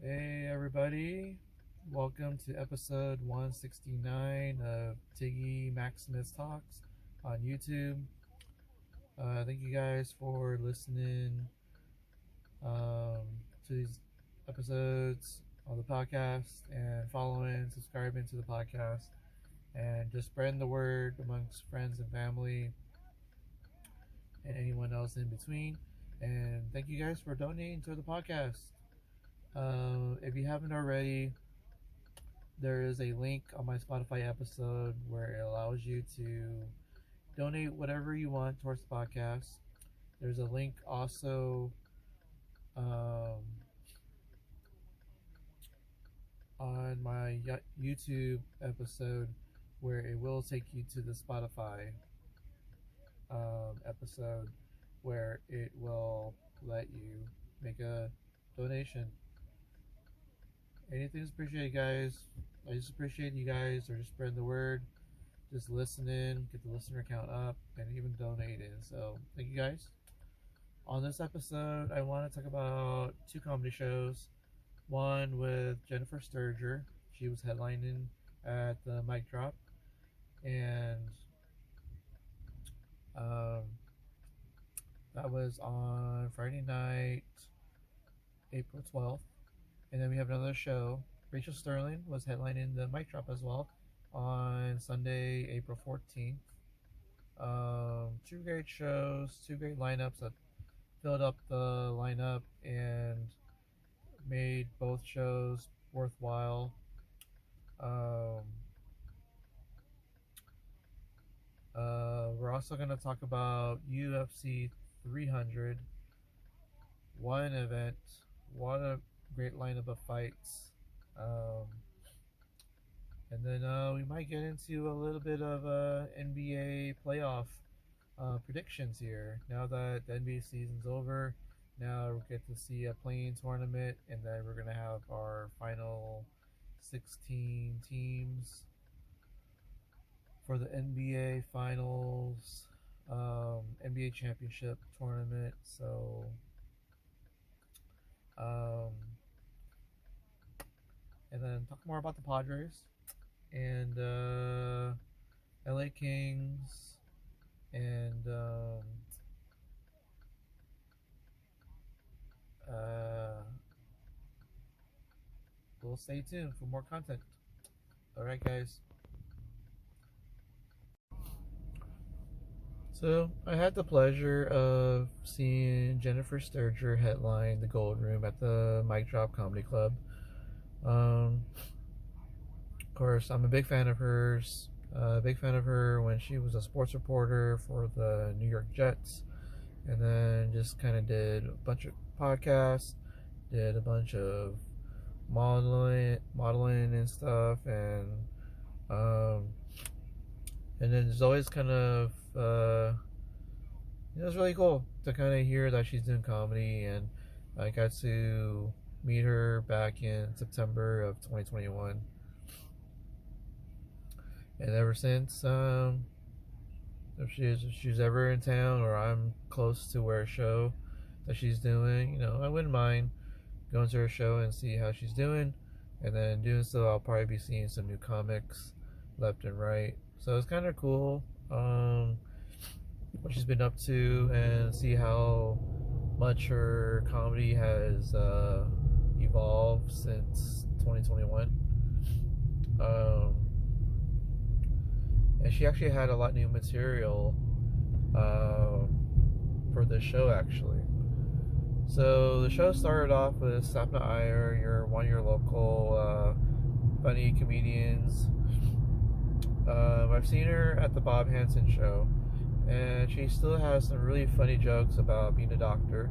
Hey everybody, welcome to episode 169 of Tiggy Maximus Talks on YouTube. Thank you guys for listening to these episodes on the podcast and following, subscribing to the podcast, and just spreading the word amongst friends and family and anyone else in between. And thank you guys for donating to the podcast. If you haven't already, there is a link on my Spotify episode where it allows you to donate whatever you want towards the podcast. There's a link also on my YouTube episode where it will take you to the Spotify episode where it will let you make a donation. Anything's appreciated, guys. I just appreciate you guys are just spreading the word, just listening, get the listener count up, and even donating. So thank you guys. On this episode, I want to talk about two comedy shows. One with Jennifer Sterger. She was headlining at the Mic Drop, and that was on Friday night, April 12th. And then we have another show. Rachel Sterling was headlining the Mic Drop as well on Sunday, April 14th. Two great shows, two great lineups that filled up the lineup and made both shows worthwhile. We're also going to talk about UFC 300. What an event. What a great lineup of fights. And then we might get into a little bit of NBA playoff predictions here. Now that the NBA season's over, now we get to see a play-in tournament, and then we're going to have our final 16 teams for the NBA Finals, NBA Championship tournament. So, and then talk more about the Padres and LA Kings and we'll stay tuned for more content. Alright, guys. So I had the pleasure of seeing Jennifer Sterger headline the Gold Room at the Mic Drop Comedy Club. Of course, I'm a big fan of hers. Big fan of her when she was a sports reporter for the New York Jets, and then just kind of did a bunch of podcasts, did a bunch of modeling and stuff, and then there's always kind of it was really cool to kind of hear that she's doing comedy, and I got to meet her back in September of 2021. And ever since, if she's ever in town or I'm close to where a show that she's doing, I wouldn't mind going to her show and see how she's doing. And then doing so, I'll probably be seeing some new comics left and right. So it's kind of cool what she's been up to, and see how much her comedy has evolved since 2021. And she actually had a lot of new material for this show, actually. So the show started off with Sapna Iyer, one of your local funny comedians. I've seen her at the Bob Hansen show, and she still has some really funny jokes about being a doctor.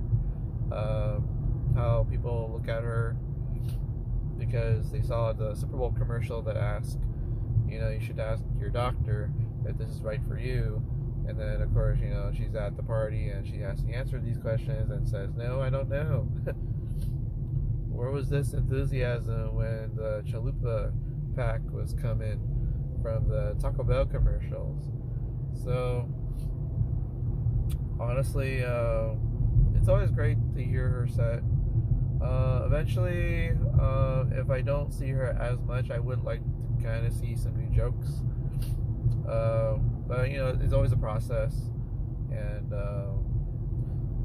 How people look at her because they saw the Super Bowl commercial that asked, you should ask your doctor if this is right for you. And then, of course, she's at the party and she has to answer these questions and says, no, I don't know. Where was this enthusiasm when the chalupa pack was coming from the Taco Bell commercials? So, honestly, it's always great to hear her set. Eventually, if I don't see her as much, I would like to kind of see some new jokes. But you know, it's always a process, and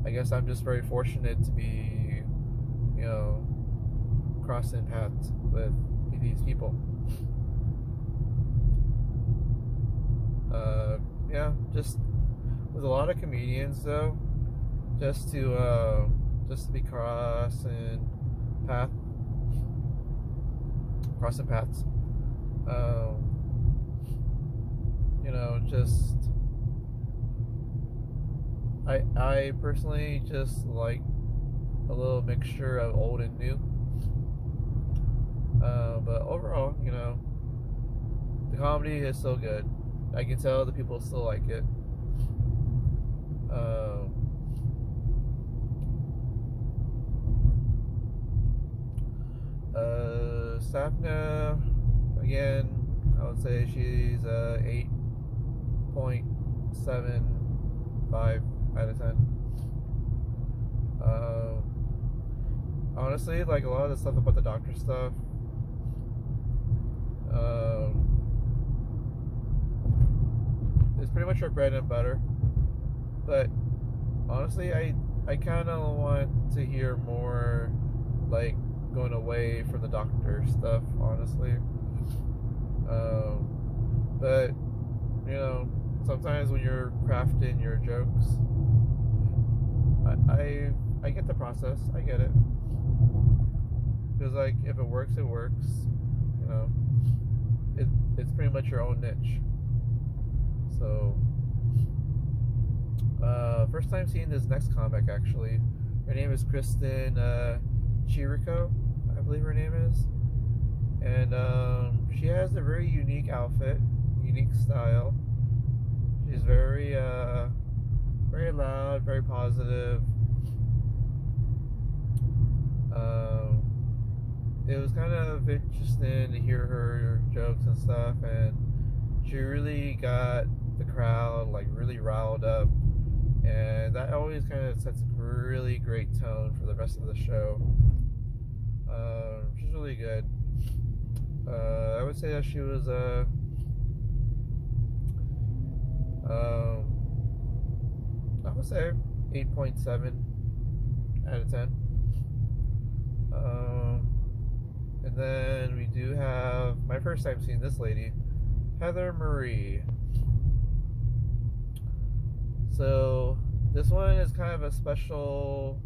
I guess I'm just very fortunate to be, you know, crossing paths with these people. Yeah, just with a lot of comedians though, just to be crossing paths. You know, just I personally just like a little mixture of old and new. But overall, you know, the comedy is still good. I can tell the people still like it. Sapna, again, I would say she's 8.75 out of 10. Honestly, like a lot of the stuff about the doctor stuff, it's pretty much her bread and butter. But honestly, I kind of want to hear more, like, going away from the doctor stuff, honestly. But you know, sometimes when you're crafting your jokes, I get the process. I get it. Because like, if it works, it works. You know, it's pretty much your own niche. So, first time seeing this next comic actually. Her name is Kristen Chirico, I believe her name is, and she has a very unique outfit, unique style. She's very very loud, very positive. It was kind of interesting to hear her jokes and stuff, and she really got the crowd like really riled up, and that always kind of sets a really great tone for the rest of the show. She's really good. I would say that she was I would say 8.7 out of 10. And then we do have my first time seeing this lady, Heather Marie. So this one is kind of a special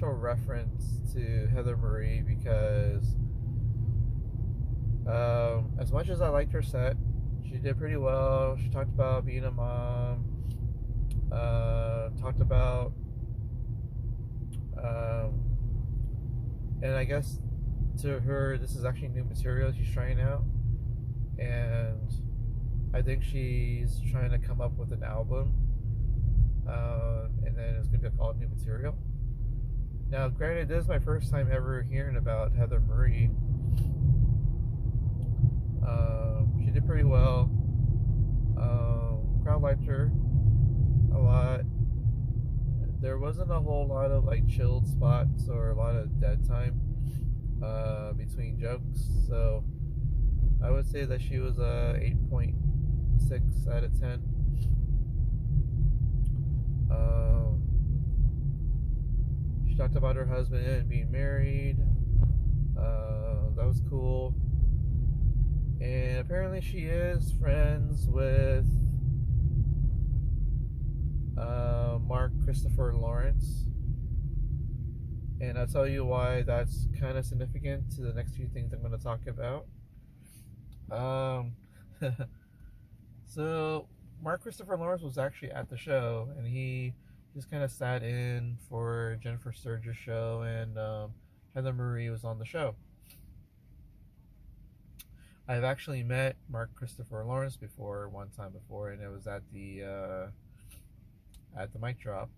reference to Heather Marie because as much as I liked her set, she did pretty well. She talked about being a mom, talked about and I guess to her this is actually new material she's trying out, and I think she's trying to come up with an album, and then it's going to be called New Material. Now granted, this is my first time ever hearing about Heather Marie. She did pretty well. Crowd liked her a lot. There wasn't a whole lot of like chilled spots or a lot of dead time between jokes, so I would say that she was 8.6 out of 10. She talked about her husband and being married. That was cool. And apparently she is friends with Mark Christopher Lawrence. And I'll tell you why that's kind of significant to the next few things I'm going to talk about. So Mark Christopher Lawrence was actually at the show, and he just kind of sat in for Jennifer Sterger's show, and Heather Marie was on the show. I've actually met Mark Christopher Lawrence one time before, and it was at the mic drop.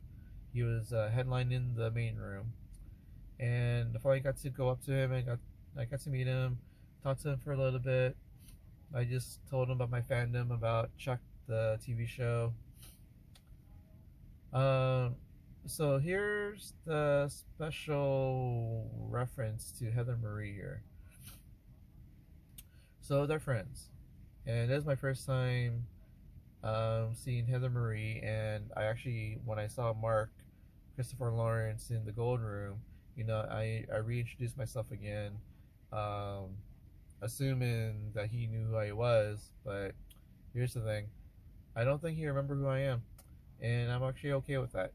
He was headlining the main room, and before I got to go up to him, I got to meet him, talk to him for a little bit. I just told him about my fandom about Chuck, the TV show. Um, so here's the special reference to Heather Marie here. So they're friends, and this is my first time seeing Heather Marie. And I actually, when I saw Mark Christopher Lawrence in the Gold Room, I reintroduced myself again, um, assuming that he knew who I was. But here's the thing: I don't think he remembered who I am, and I'm actually okay with that.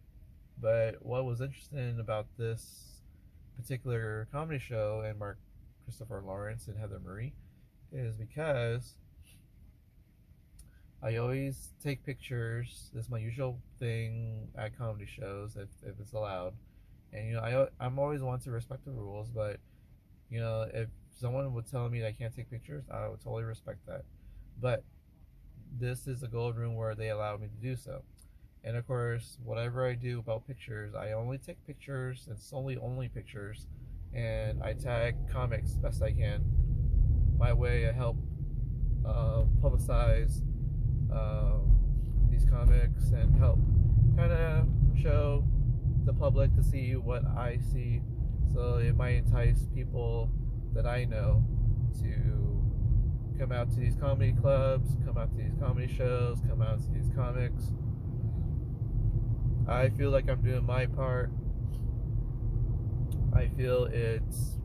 But what was interesting about this particular comedy show and Mark Christopher Lawrence and Heather Marie is because I always take pictures. It's my usual thing at comedy shows if it's allowed. And I'm always one to respect the rules, but if someone would tell me that I can't take pictures, I would totally respect that. But this is a gold room where they allow me to do so. And of course, whatever I do about pictures, I only take pictures and solely only pictures, and I tag comics best I can. My way to help publicize these comics and help kind of show the public to see what I see. So it might entice people that I know to come out to these comedy clubs, come out to these comedy shows, come out to these comics. I feel like I'm doing my part. I feel it's,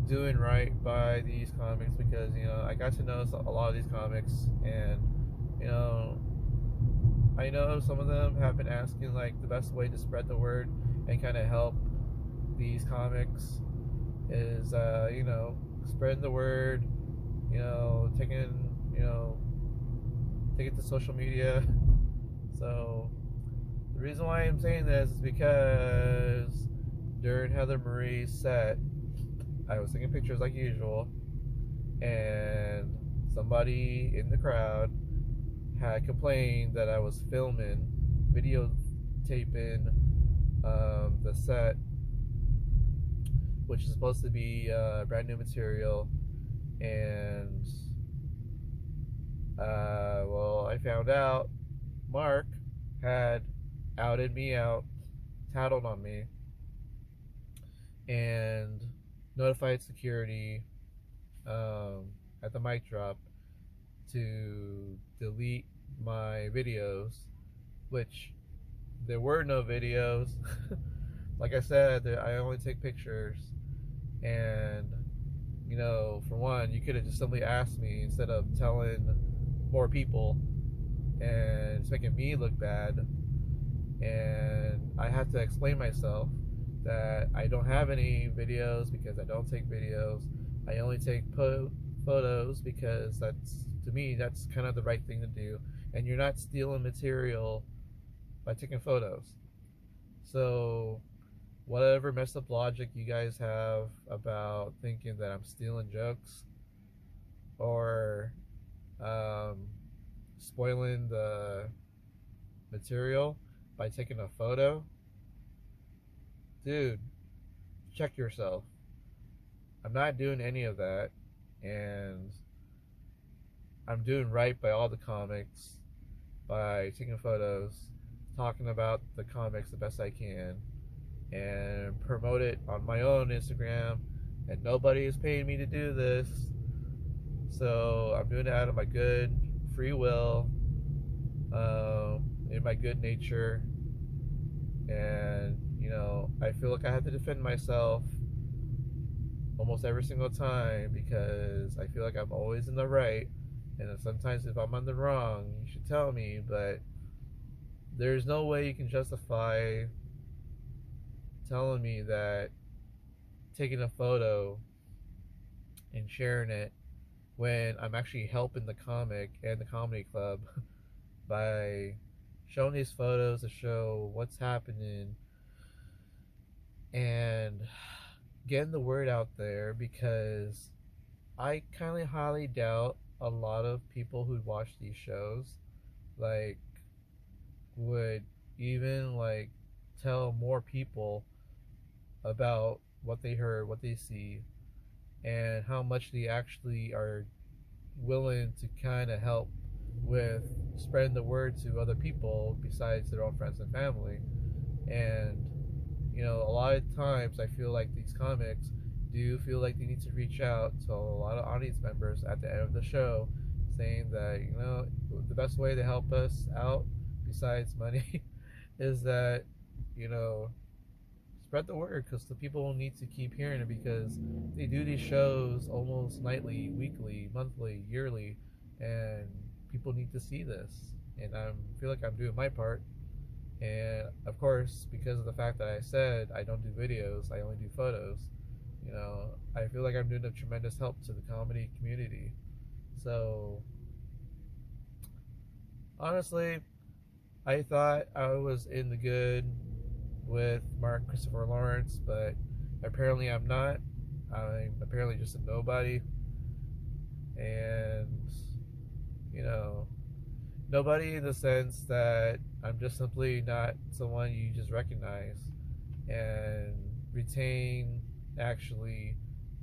doing right by these comics because, I got to know a lot of these comics, and, I know some of them have been asking like the best way to spread the word and kind of help these comics is, spreading the word, take it to social media. So the reason why I'm saying this is because during Heather Marie's set, I was taking pictures like usual, and somebody in the crowd had complained that I was filming, videotaping the set, which is supposed to be brand new material. And well, I found out Mark had outed me out, tattled on me, and notified security at the mic drop to delete my videos, which there were no videos. Like I said, I only take pictures, and for one, you could have just simply asked me instead of telling more people, and it's making me look bad. And I have to explain myself that I don't have any videos because I don't take videos. I only take photos because to me, that's kind of the right thing to do. And you're not stealing material by taking photos. So whatever messed up logic you guys have about thinking that I'm stealing jokes or spoiling the material by taking a photo, dude, check yourself. I'm not doing any of that, and I'm doing right by all the comics by taking photos, talking about the comics the best I can, and promote it on my own Instagram. And nobody is paying me to do this, so I'm doing it out of my good free will, in my good nature. And I feel like I have to defend myself almost every single time because I feel like I'm always in the right. And sometimes if I'm on the wrong, you should tell me. But there's no way you can justify telling me that taking a photo and sharing it when I'm actually helping the comic and the comedy club by showing these photos to show what's happening and getting the word out there, because I kind of highly doubt a lot of people who watch these shows like would even like tell more people about what they heard, what they see, and how much they actually are willing to kind of help with spreading the word to other people besides their own friends and family. And a lot of times I feel like these comics do feel like they need to reach out to a lot of audience members at the end of the show, saying that the best way to help us out besides money is that you know spread the word, because the people will need to keep hearing it, because they do these shows almost nightly, weekly, monthly, yearly, and people need to see this. And I feel like I'm doing my part. And of course, because of the fact that I said I don't do videos, I only do photos, I feel like I'm doing a tremendous help to the comedy community. So honestly, I thought I was in the good with Mark Christopher Lawrence, but apparently I'm not. I'm apparently just a nobody. And, you know, nobody in the sense that I'm just simply not someone you just recognize and retain actually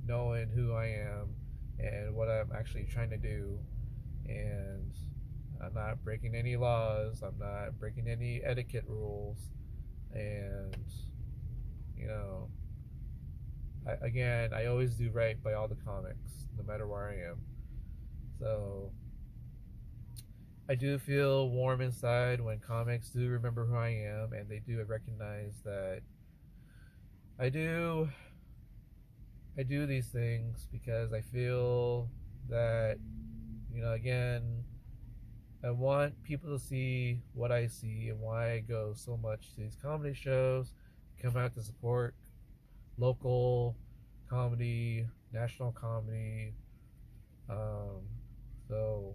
knowing who I am and what I'm actually trying to do. And I'm not breaking any laws, I'm not breaking any etiquette rules. And, you know, I always do right by all the comics, no matter where I am. So I do feel warm inside when comics do remember who I am, and they do recognize that I do these things because I feel that, again, I want people to see what I see and why I go so much to these comedy shows, come out to support local comedy, national comedy. Um, so,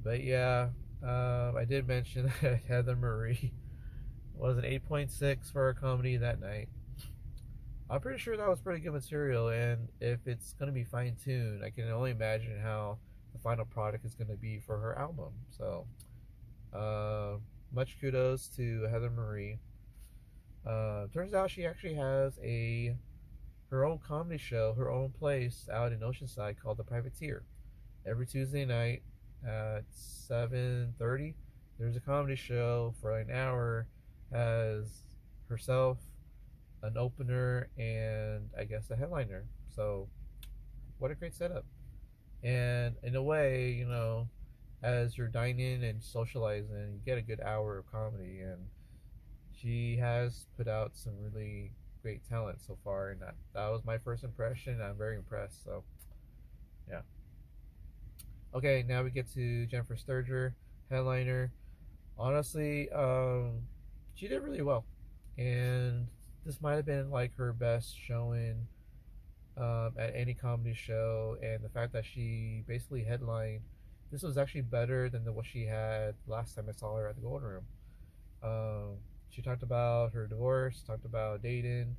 but yeah, I did mention that Heather Marie was an 8.6 for her comedy that night. I'm pretty sure that was pretty good material, and if it's going to be fine tuned, I can only imagine how the final product is going to be for her album. So, much kudos to Heather Marie. Turns out she actually has her own comedy show, her own place out in Oceanside called The Privateer. Every Tuesday night at 7:30, there's a comedy show for an hour. Has herself, an opener, and I guess a headliner. So, what a great setup! And in a way, as you're dining and socializing, you get a good hour of comedy. And she has put out some really great talent so far, and that was my first impression. I'm very impressed. So, yeah. Okay, now we get to Jennifer Sterger, headliner. Honestly, she did really well, and this might have been like her best showing at any comedy show. And the fact that she basically headlined, this was actually better than what she had last time I saw her at the Golden Room. She talked about her divorce, talked about dating,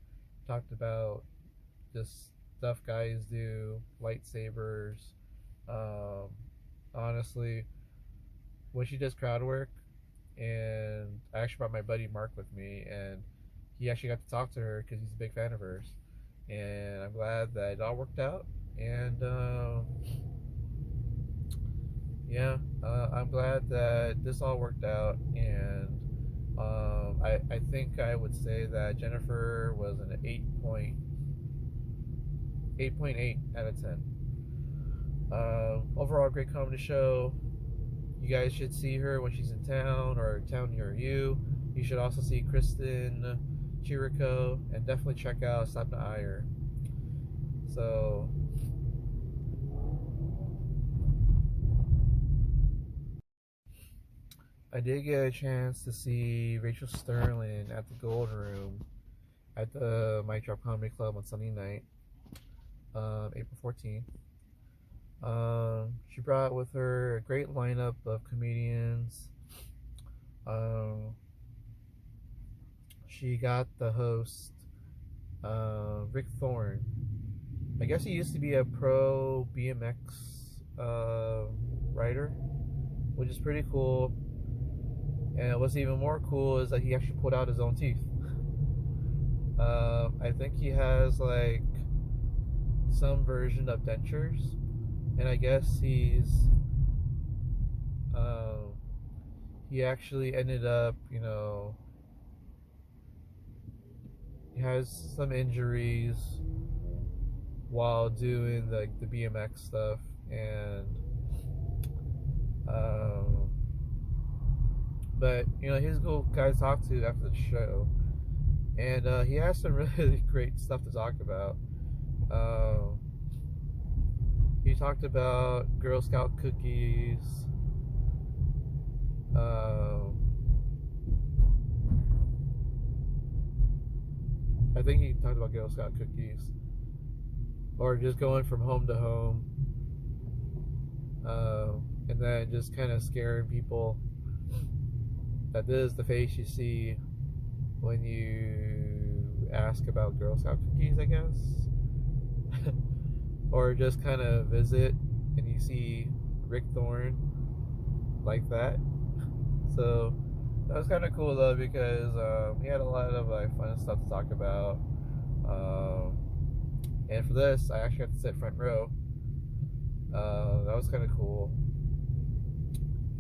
talked about just stuff guys do, lightsabers. Um, Honestly, when she does crowd work, and I actually brought my buddy Mark with me, and he actually got to talk to her because he's a big fan of hers. And I'm glad that it all worked out. And yeah, I'm glad that this all worked out. And I think I would say that Jennifer was an 8.8 out of 10. Overall, great comedy show. You guys should see her when she's in town or town near you. You should also see Kristen Chirico, and definitely check out Sapna Iyer. So, I did get a chance to see Rachel Sterling at the Golden Room at the Mic Drop Comedy Club on Sunday night, April 14th. She brought with her a great lineup of comedians. She got the host, Rick Thorne. I guess he used to be a pro BMX rider, which is pretty cool. And what's even more cool is that he actually pulled out his own teeth. I think he has some version of dentures, and I guess he's He actually ended up, he has some injuries while doing the BMX stuff, and but he's a cool guy to talk to after the show, and he has some really great stuff to talk about. He talked about Girl Scout cookies. I think he talked about Girl Scout cookies, or just going from home to home, and then just kind of scaring people that this is the face you see when you ask about Girl Scout cookies, I guess. Or just kind of visit and you see Rick Thorne like that. So that was kind of cool though, because he had a lot of fun stuff to talk about. And for this, I actually got to sit front row. That was kind of cool.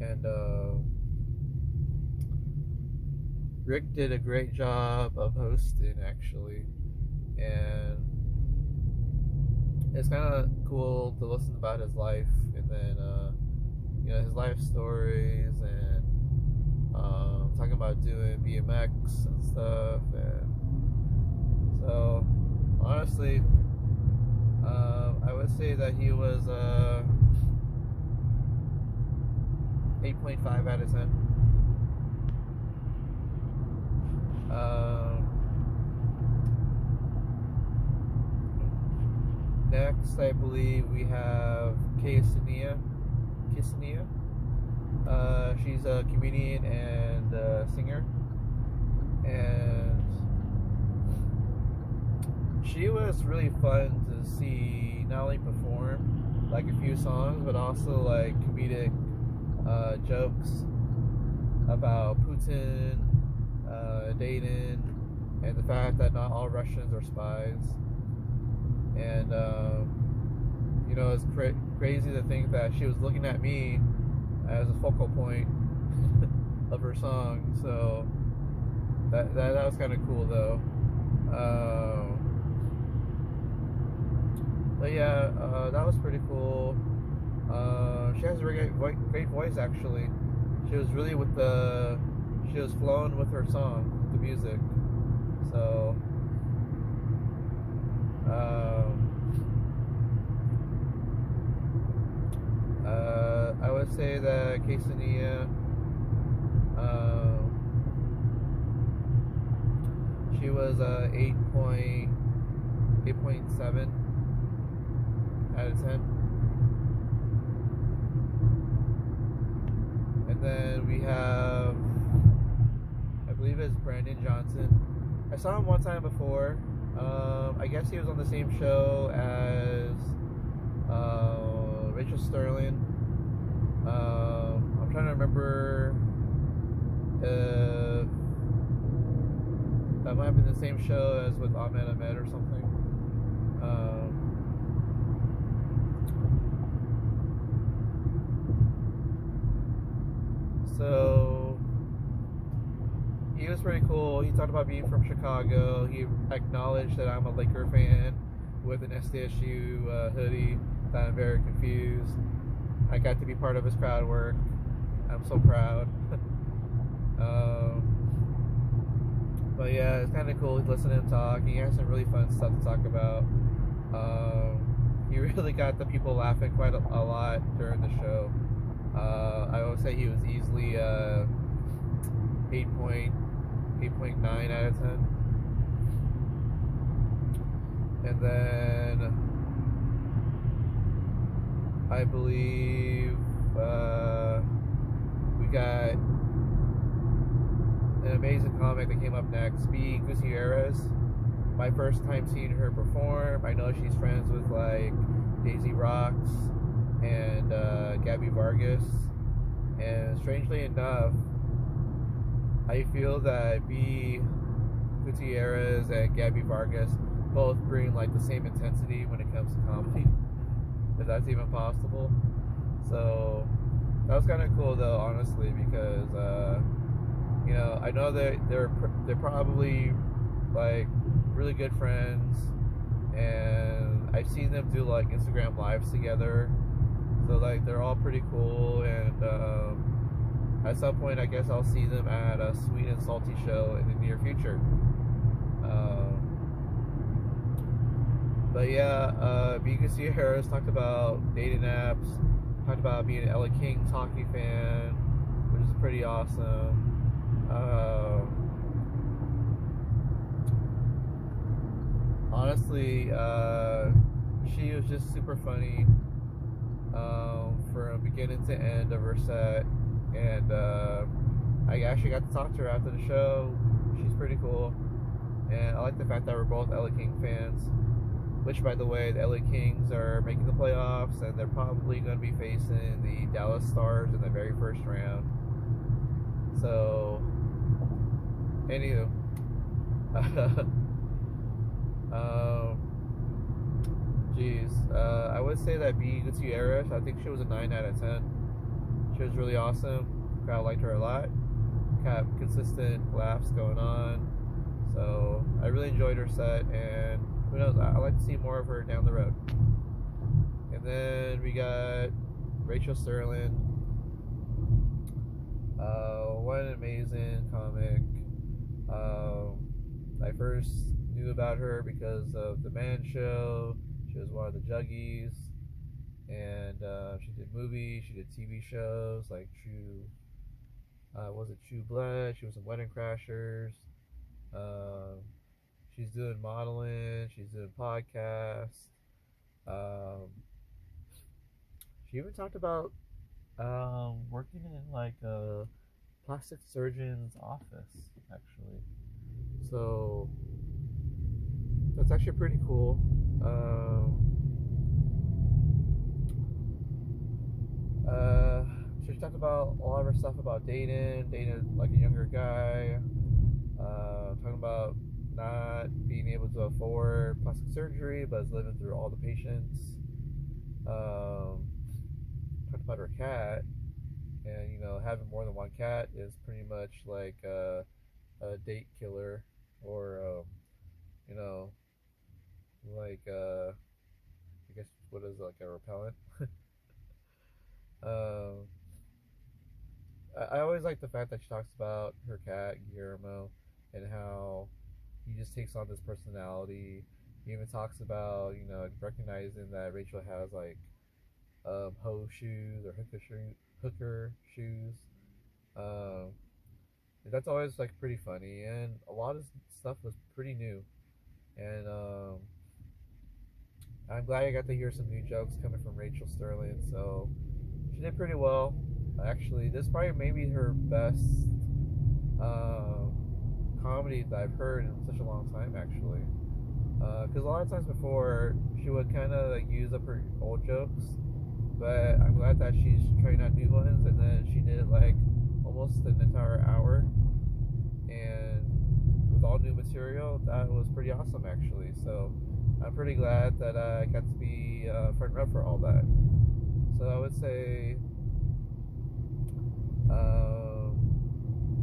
And Rick did a great job of hosting, actually. And it's kind of cool to listen about his life, and then his life stories, and talking about doing BMX and stuff. And so honestly, I would say that he was 8.5 out of 10. Next, I believe we have Ksenia. She's a comedian and singer, and she was really fun to see, not only perform like a few songs, but also like comedic jokes about Putin, Dayton, and the fact that not all Russians are spies. And it's crazy to think that she was looking at me as a focal point of her song. So that was kind of cool though. But yeah, that was pretty cool. She has a very great voice, actually. She was really she was flowing with her song, the music. So I would say that Ksenia, she was 8.7 out of 10. And then we have, I believe it's Brandon Johnson. I saw him one time before. I guess he was on the same show as Rachel Sterling. I'm trying to remember if that might have been the same show as with Ahmed or something. So he was pretty cool. He talked about being from Chicago. He acknowledged that I'm a Laker fan with an SDSU hoodie, that I'm very confused. I got to be part of his crowd work. I'm so proud. But yeah, it's kind of cool listening to him talk. He has some really fun stuff to talk about. He really got the people laughing quite a lot during the show. I would say he was easily 8.9 out of 10. And then I believe we got an amazing comic that came up next, B. Gutierrez. My first time seeing her perform. I know she's friends with like Daisy Rocks and Gabby Vargas, and strangely enough, I feel that B. Gutierrez and Gabby Vargas both bring like the same intensity when it comes to comedy, if that's even possible. So That was kind of cool though, honestly, because I know they're probably like really good friends, and I've seen them do like Instagram lives together. So like they're all pretty cool, and at some point I guess I'll see them at a Sweet and Salty show in the near future. But yeah, Bigusy Harris talked about dating apps, talked about being an Ella King Talkie fan, which is pretty awesome. Honestly, she was just super funny from beginning to end of her set, and I actually got to talk to her after the show. She's pretty cool, and I like the fact that we're both LA King fans. Which, by the way, the LA Kings are making the playoffs, and they're probably going to be facing the Dallas Stars in the very first round. So, anywho, I would say that B. Gutierrez, I think she was a 9 out of 10. She was really awesome. Crowd liked her a lot. Kept consistent laughs going on. So I really enjoyed her set, and who knows, I'd like to see more of her down the road. And then we got Rachel Sterling. What an amazing comic. I first knew about her because of the Man Show. She was one of the Juggies, and she did movies, she did TV shows like True Blood? She was in Wedding Crashers. She's doing modeling. She's doing podcasts. Um, she even talked about working in like a plastic surgeon's office, actually. So that's actually pretty cool. Uh, she talked about all of her stuff about dating like a younger guy. Talking about not being able to afford plastic surgery, but is living through all the patients. Talked about her cat, and having more than one cat is pretty much like a date killer, or you know, like I guess what is it, like a repellent. um, I always like the fact that she talks about her cat Guillermo and how he just takes on this personality. He even talks about recognizing that Rachel has like hoe shoes or hooker shoes. Um, that's always like pretty funny, and a lot of stuff was pretty new. And I'm glad I got to hear some new jokes coming from Rachel Sterling. So she did pretty well. Actually, this probably maybe her best um, comedy that I've heard in such a long time. Actually, because a lot of times before she would kind of like use up her old jokes, but I'm glad that she's trying out new ones. And then she did like almost an entire hour, and with all new material, that was pretty awesome actually. So I'm pretty glad that I got to be front row for all that. So I would say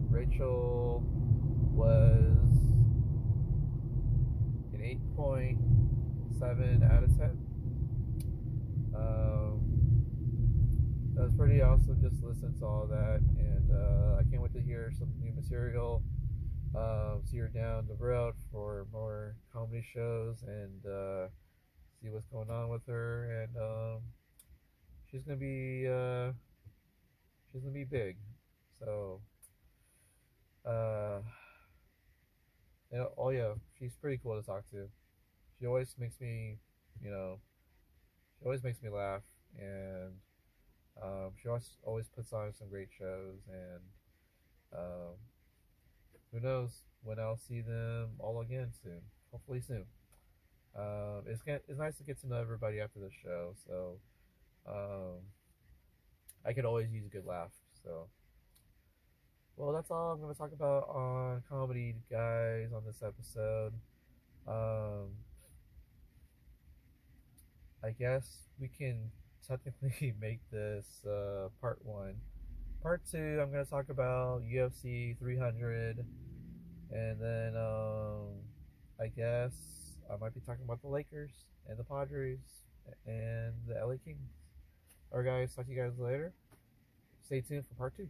Rachel was an 8.7 out of 10. That was pretty awesome just to listen to all that, and I can't wait to hear some new material. See her down the road for more comedy shows, and see what's going on with her. And she's gonna be big. So uh, oh yeah, she's pretty cool to talk to. She always makes me, you know, she always makes me laugh, and she always puts on some great shows. And um, who knows when I'll see them all again soon. Hopefully soon. It's nice to get to know everybody after the show, so um, I could always use a good laugh. So, well, that's all I'm going to talk about on comedy, guys, on this episode. Um, I guess we can technically make this part one. Part two, I'm gonna talk about UFC 300, and then I guess I might be talking about the Lakers and the Padres and the LA Kings. Alright, guys, talk to you guys later. Stay tuned for part two.